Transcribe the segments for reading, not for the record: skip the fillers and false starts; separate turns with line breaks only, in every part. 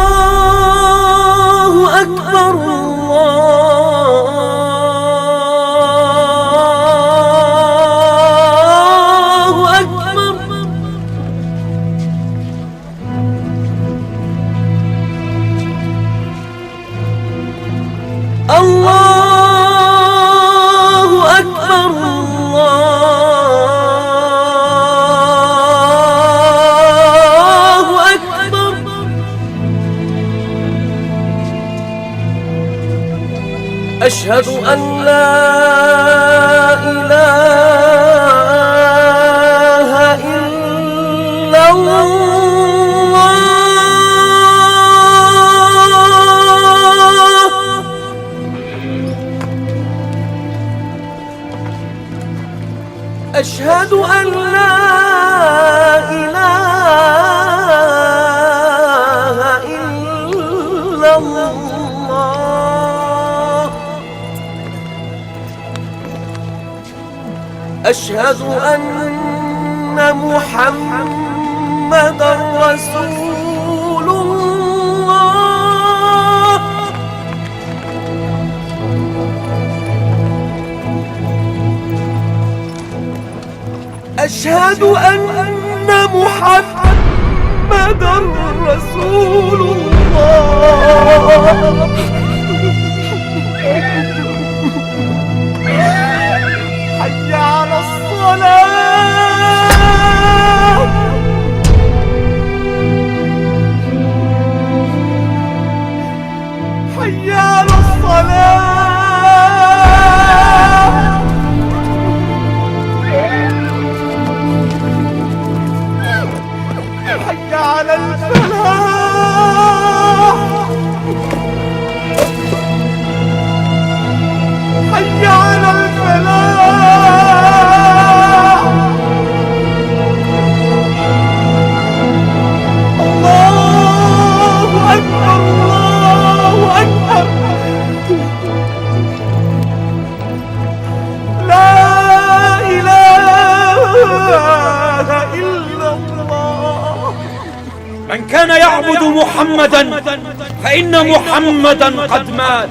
الله أكبر الله أكبر. الله أكبر الله أكبر. أشهد أن لا إله إلا الله. أشهد أن لا إله إلا الله. أشهد أن محمدًا رسول الله. أشهد أن محمدًا رسول الله. حي على الصلاة. حي على الصلاة. حي على الفلاح. حي على الفلاح. الله أكبر الله أكبر. لا إله إلا الله.
من كان يعبد محمدا فإن محمدا قد مات،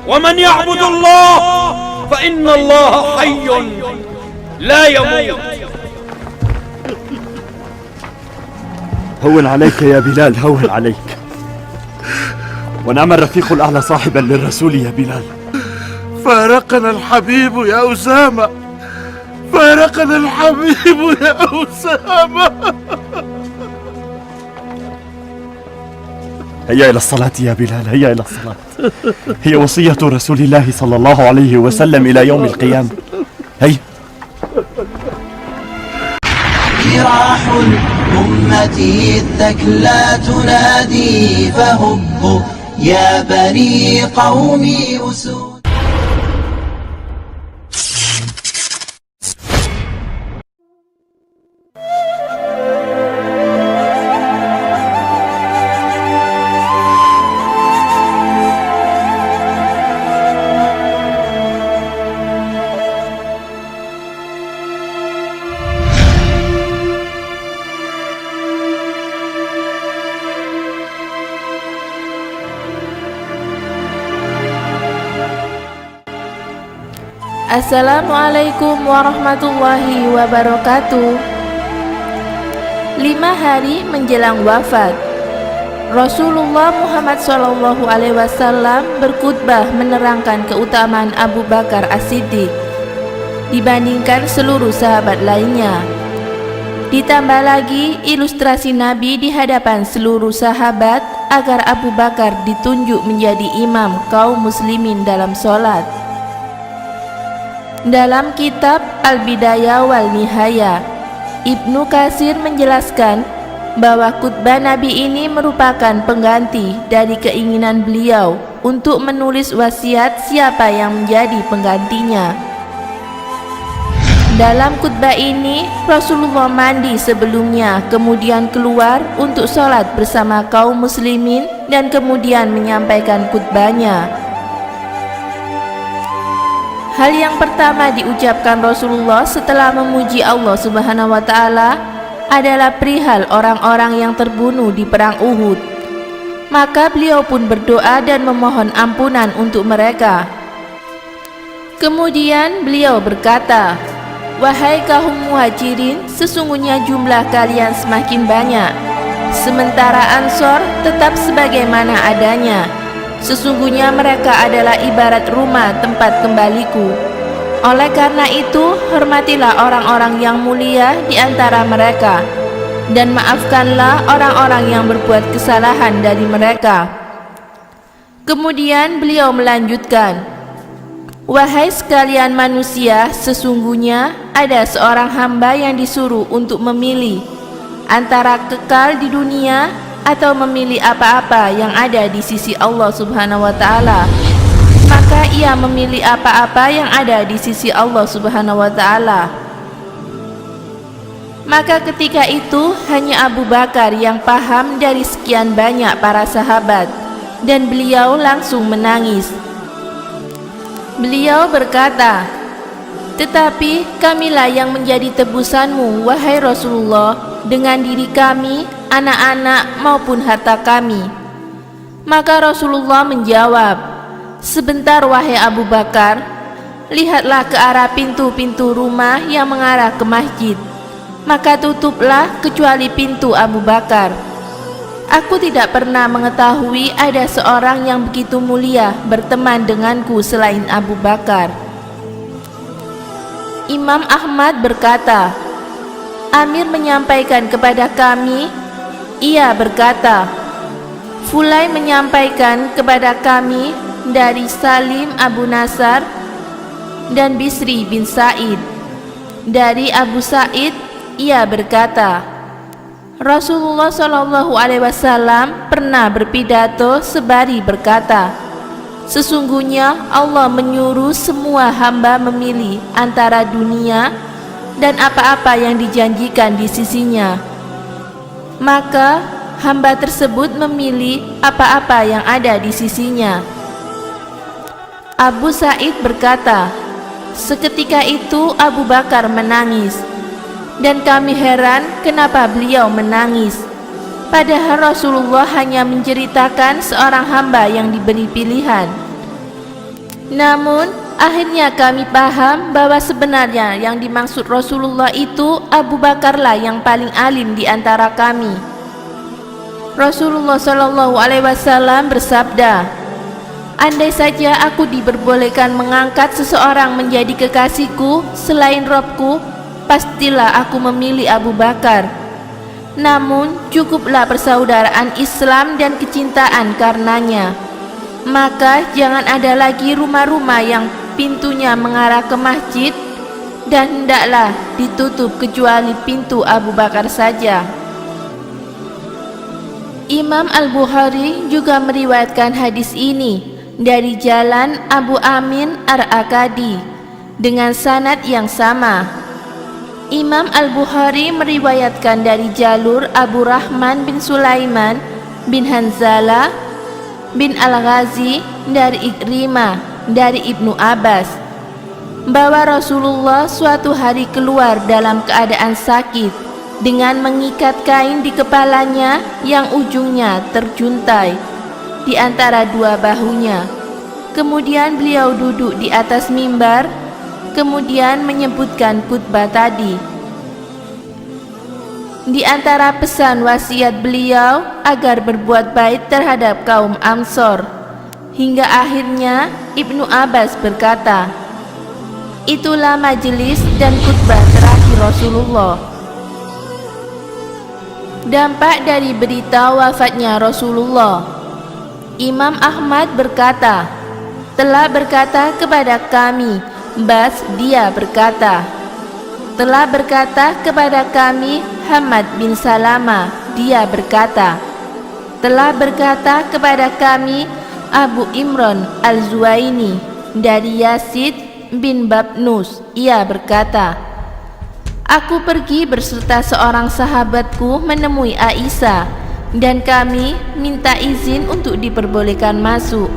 ومن يعبد الله فإن الله حي لا يموت.
هون عليك يا بلال، هون عليك. ونعم الرفيق الأعلى صاحبا للرسول يا بلال.
فارقنا الحبيب يا أسامة، فارقنا الحبيب يا أسامة.
هيا إلى الصلاة يا بلال، هيا إلى الصلاة. هي وصية رسول الله صلى الله عليه وسلم إلى يوم القيامة. هيا.
جراح الأمة الثكلى تنادي، فهبوا يا بني قومي أسود.
Assalamualaikum warahmatullahi wabarakatuh. 5 hari menjelang wafat, Rasulullah Muhammad SAW berkhutbah menerangkan keutamaan Abu Bakar As-Siddiq dibandingkan seluruh sahabat lainnya. Ditambah lagi ilustrasi Nabi di hadapan seluruh sahabat agar Abu Bakar ditunjuk menjadi imam kaum muslimin dalam sholat. Dalam kitab Al-Bidayah wal Nihayah, Ibnu Katsir menjelaskan bahwa khutbah Nabi ini merupakan pengganti dari keinginan beliau untuk menulis wasiat siapa yang menjadi penggantinya. Dalam khutbah ini, Rasulullah mandi sebelumnya, kemudian keluar untuk sholat bersama kaum muslimin dan kemudian menyampaikan khutbahnya. Hal yang pertama diucapkan Rasulullah setelah memuji Allah Subhanahu wa Ta'ala adalah perihal orang-orang yang terbunuh di perang Uhud Maka beliau pun berdoa dan memohon ampunan untuk mereka. Kemudian beliau berkata, "Wahai kaum muhajirin, sesungguhnya jumlah kalian semakin banyak, sementara Ansor tetap sebagaimana adanya. Sesungguhnya mereka adalah ibarat rumah tempat kembaliku. Oleh karena itu, hormatilah orang-orang yang mulia di antara mereka, dan maafkanlah orang-orang yang berbuat kesalahan dari mereka." Kemudian beliau melanjutkan, "Wahai sekalian manusia, sesungguhnya ada seorang hamba yang disuruh untuk memilih antara kekal di dunia atau memilih apa-apa yang ada di sisi Allah Subhanahu wa Ta'ala. Maka ia memilih apa-apa yang ada di sisi Allah Subhanahu wa Ta'ala." Maka ketika itu hanya Abu Bakar yang paham dari sekian banyak para sahabat, dan beliau langsung menangis. Beliau berkata, "Tetapi kamilah yang menjadi tebusanmu, wahai Rasulullah, dengan diri kami, anak-anak maupun harta kami." Maka Rasulullah menjawab, "Sebentar wahai Abu Bakar, lihatlah ke arah pintu-pintu rumah yang mengarah ke masjid, maka tutuplah kecuali pintu Abu Bakar. Aku tidak pernah mengetahui ada seorang yang begitu mulia berteman denganku selain Abu Bakar." Imam Ahmad berkata, "Amir menyampaikan kepada kami," ia berkata, "Fulai menyampaikan kepada kami dari Salim Abu Nasar dan Bisri bin Sa'id. Dari Abu Sa'id, ia berkata, Rasulullah SAW pernah berpidato sebari berkata, sesungguhnya Allah menyuruh semua hamba memilih antara dunia dan apa-apa yang dijanjikan di sisinya. Maka hamba tersebut memilih apa-apa yang ada di sisinya." Abu Sa'id berkata, "Seketika itu Abu Bakar menangis, dan kami heran kenapa beliau menangis. Padahal Rasulullah hanya menceritakan seorang hamba yang diberi pilihan. Namun akhirnya kami paham bahwa sebenarnya yang dimaksud Rasulullah itu Abu Bakarlah yang paling alim di antara kami." Rasulullah SAW bersabda, "Andai saja aku diperbolehkan mengangkat seseorang menjadi kekasihku selain Robku, pastilah aku memilih Abu Bakar. Namun cukuplah persaudaraan Islam dan kecintaan karenanya. Maka jangan ada lagi rumah-rumah yang pintunya mengarah ke masjid, dan hendaklah ditutup kecuali pintu Abu Bakar saja." Imam Al-Bukhari juga meriwayatkan hadis ini dari jalan Abu Amin Ar-Akadi dengan sanad yang sama. Imam Al-Bukhari meriwayatkan dari jalur Abu Rahman bin Sulaiman bin Hanzalah bin Al-Ghazi dari Ikrimah dari Ibnu Abbas bahwa Rasulullah suatu hari keluar dalam keadaan sakit dengan mengikat kain di kepalanya yang ujungnya terjuntai di antara dua bahunya. Kemudian beliau duduk di atas mimbar, kemudian menyebutkan khutbah tadi. Di antara pesan wasiat beliau agar berbuat baik terhadap kaum Ansor, hingga akhirnya Ibnu Abbas berkata, "Itulah majelis dan khutbah terakhir Rasulullah." Dampak dari berita wafatnya Rasulullah. Imam Ahmad berkata, telah berkata kepada kami Bas, dia berkata, telah berkata kepada kami Hamad bin Salama, dia berkata, telah berkata kepada kami Abu Imran Al-Zuwaini dari Yazid bin Babnus, ia berkata, aku pergi berserta seorang sahabatku menemui Aisyah, dan kami minta izin untuk diperbolehkan masuk.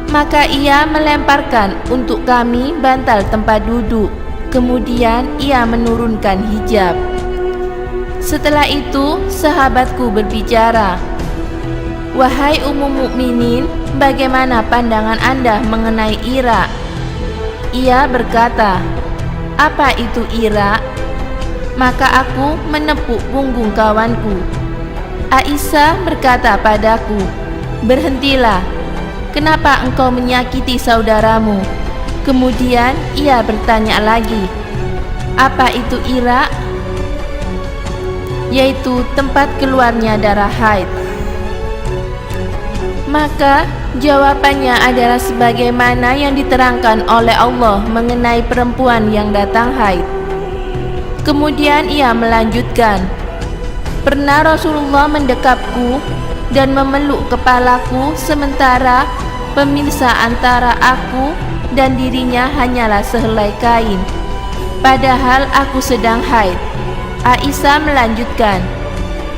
Maka ia melemparkan untuk kami bantal tempat duduk. Kemudian ia menurunkan hijab. Setelah itu sahabatku berbicara, "Wahai Ummu Mukminin, bagaimana pandangan Anda mengenai Irak?" Ia berkata, "Apa itu Irak?" Maka aku menepuk punggung kawanku. Aisyah berkata padaku, "Berhentilah, kenapa engkau menyakiti saudaramu?" Kemudian ia bertanya lagi, "Apa itu Irak?" Yaitu tempat keluarnya darah haid. Maka jawabannya adalah sebagaimana yang diterangkan oleh Allah mengenai perempuan yang datang haid. Kemudian ia melanjutkan, "Pernah Rasulullah mendekapku dan memeluk kepalaku sementara pemisah antara aku dan dirinya hanyalah sehelai kain, padahal aku sedang haid." Aisyah melanjutkan,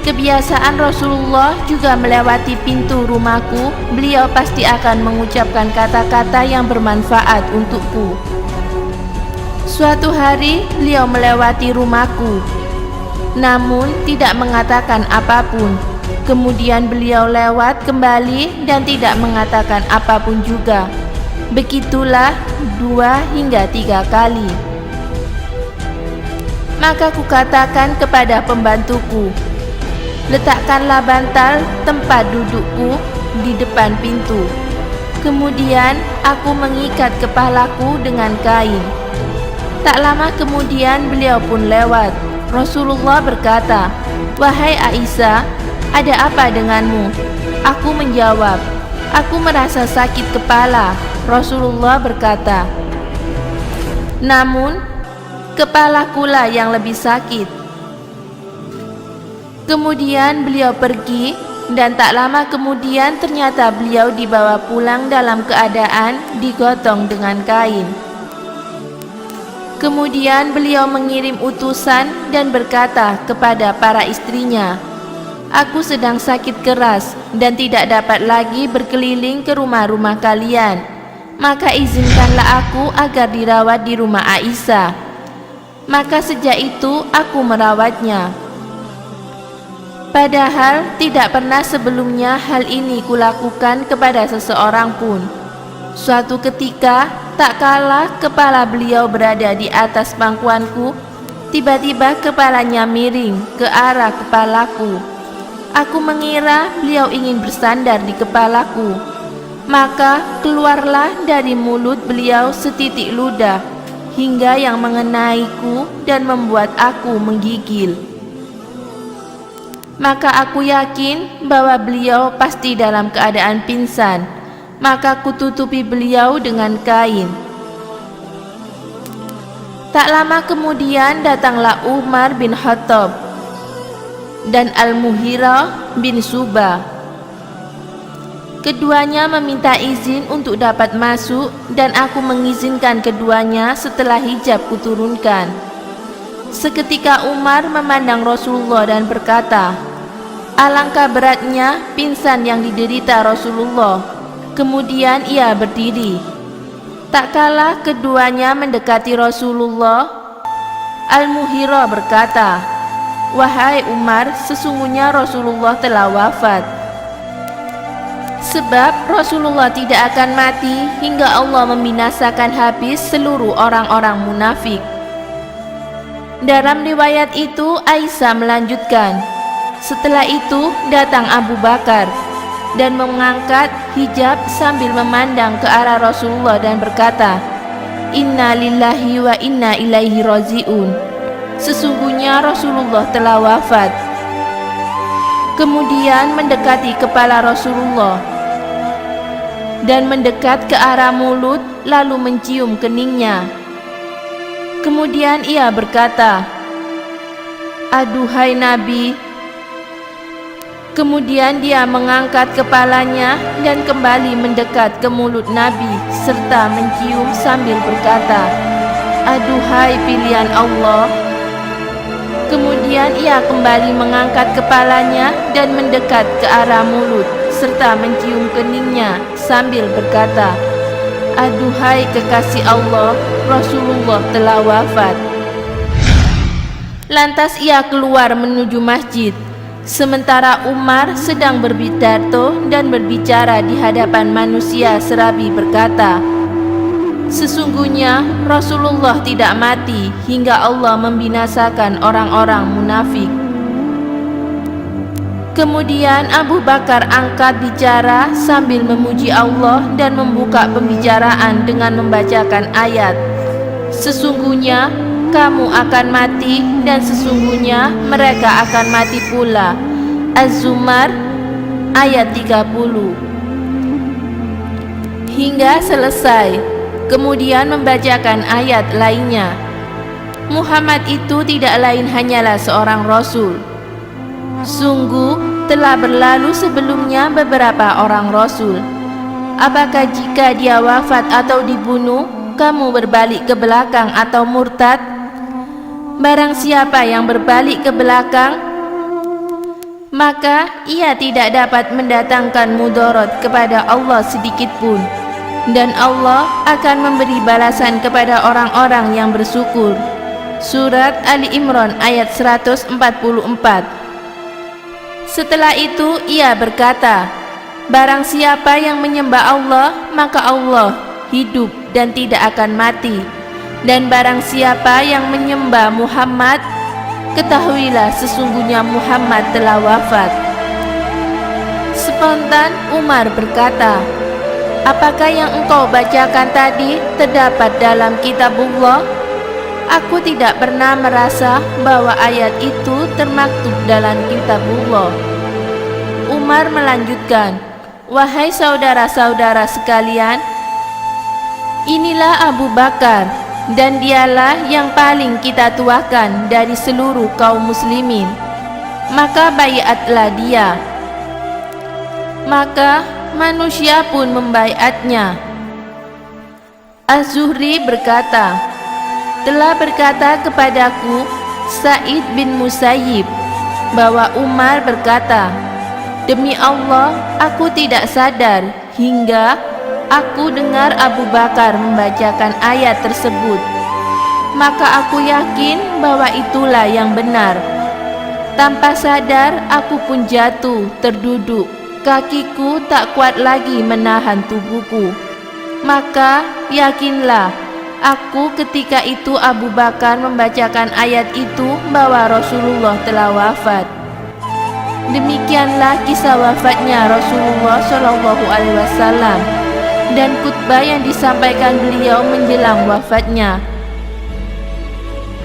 "Kebiasaan Rasulullah juga melewati pintu rumahku, beliau pasti akan mengucapkan kata-kata yang bermanfaat untukku. Suatu hari beliau melewati rumahku, namun tidak mengatakan apapun. Kemudian beliau lewat kembali dan tidak mengatakan apapun juga. Begitulah 2 hingga 3 kali. Maka kukatakan kepada pembantuku, letakkanlah bantal tempat dudukku di depan pintu. Kemudian aku mengikat kepalaku dengan kain. Tak lama kemudian beliau pun lewat. Rasulullah berkata, 'Wahai Aisyah, ada apa denganmu?' Aku menjawab, 'Aku merasa sakit kepala.' Rasulullah berkata, 'Namun kepalakulah yang lebih sakit.' Kemudian beliau pergi, dan tak lama kemudian ternyata beliau dibawa pulang dalam keadaan digotong dengan kain. Kemudian beliau mengirim utusan dan berkata kepada para istrinya, 'Aku sedang sakit keras dan tidak dapat lagi berkeliling ke rumah-rumah kalian. Maka izinkanlah aku agar dirawat di rumah Aisyah.' Maka sejak itu aku merawatnya. Padahal tidak pernah sebelumnya hal ini kulakukan kepada seseorang pun. Suatu ketika, tak kala kepala beliau berada di atas pangkuanku, tiba-tiba kepalanya miring ke arah kepalaku. Aku mengira beliau ingin bersandar di kepalaku. Maka keluarlah dari mulut beliau setitik ludah, hingga yang mengenaiku dan membuat aku menggigil. Maka aku yakin bahwa beliau pasti dalam keadaan pingsan. Maka kututupi beliau dengan kain. Tak lama kemudian datanglah Umar bin Khattab dan Al-Mughirah bin Syu'bah. Keduanya meminta izin untuk dapat masuk, dan aku mengizinkan keduanya setelah hijab kuturunkan. Seketika Umar memandang Rasulullah dan berkata, "Alangkah beratnya pingsan yang diderita Rasulullah." Kemudian ia berdiri. Tak kala keduanya mendekati Rasulullah, Al-Mughirah berkata, "Wahai Umar, sesungguhnya Rasulullah telah wafat. Sebab Rasulullah tidak akan mati hingga Allah membinasakan habis seluruh orang-orang munafik." Dalam riwayat itu Aisyah melanjutkan, "Setelah itu datang Abu Bakar dan mengangkat hijab sambil memandang ke arah Rasulullah dan berkata, 'Inna lillahi wa inna ilaihi raji'un.' Sesungguhnya Rasulullah telah wafat." Kemudian mendekati kepala Rasulullah dan mendekat ke arah mulut, lalu mencium keningnya. Kemudian ia berkata, "Aduhai Nabi." Kemudian dia mengangkat kepalanya dan kembali mendekat ke mulut Nabi serta mencium sambil berkata, "Aduhai pilihan Allah." Kemudian ia kembali mengangkat kepalanya dan mendekat ke arah mulut serta mencium keningnya sambil berkata, "Aduhai kekasih Allah, Rasulullah telah wafat." Lantas ia keluar menuju masjid. Sementara Umar sedang berpidato dan berbicara di hadapan manusia serabi berkata, "Sesungguhnya Rasulullah tidak mati hingga Allah membinasakan orang-orang munafik." Kemudian Abu Bakar angkat bicara sambil memuji Allah dan membuka pembicaraan dengan membacakan ayat, "Sesungguhnya kamu akan mati dan sesungguhnya mereka akan mati pula." Az-Zumar ayat 30. Hingga selesai. Kemudian membacakan ayat lainnya. Muhammad itu tidak lain hanyalah seorang rasul. Sungguh telah berlalu sebelumnya beberapa orang rasul. Apakah jika dia wafat atau dibunuh, kamu berbalik ke belakang atau murtad? Barang siapa yang berbalik ke belakang, maka ia tidak dapat mendatangkan mudarat kepada Allah sedikit pun, dan Allah akan memberi balasan kepada orang-orang yang bersyukur. Surat Ali Imran ayat 144. Setelah itu ia berkata, barang siapa yang menyembah Allah, maka Allah hidup dan tidak akan mati. Dan barang siapa yang menyembah Muhammad, ketahuilah sesungguhnya Muhammad telah wafat. Spontan Umar berkata, apakah yang engkau bacakan tadi terdapat dalam kitabullah? Aku tidak pernah merasa bahwa ayat itu termaktub dalam kitabullah. Umar melanjutkan, wahai saudara-saudara sekalian, inilah Abu Bakar, dan dialah yang paling kita tuakan dari seluruh kaum muslimin. Maka baiatlah dia. Maka manusia pun membaiatnya. Az-Zuhri berkata, telah berkata kepadaku Sa'id bin Musayyib bahwa Umar berkata, demi Allah aku tidak sadar hingga aku dengar Abu Bakar membacakan ayat tersebut. Maka aku yakin bahwa itulah yang benar. Tanpa sadar aku pun jatuh terduduk. Kakiku tak kuat lagi menahan tubuhku. Maka yakinlah, aku ketika itu Abu Bakar membacakan ayat itu bahwa Rasulullah telah wafat. Demikianlah kisah wafatnya Rasulullah SAW dan khutbah yang disampaikan beliau menjelang wafatnya.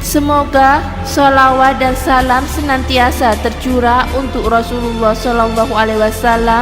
Semoga sholawat dan salam senantiasa tercurah untuk Rasulullah SAW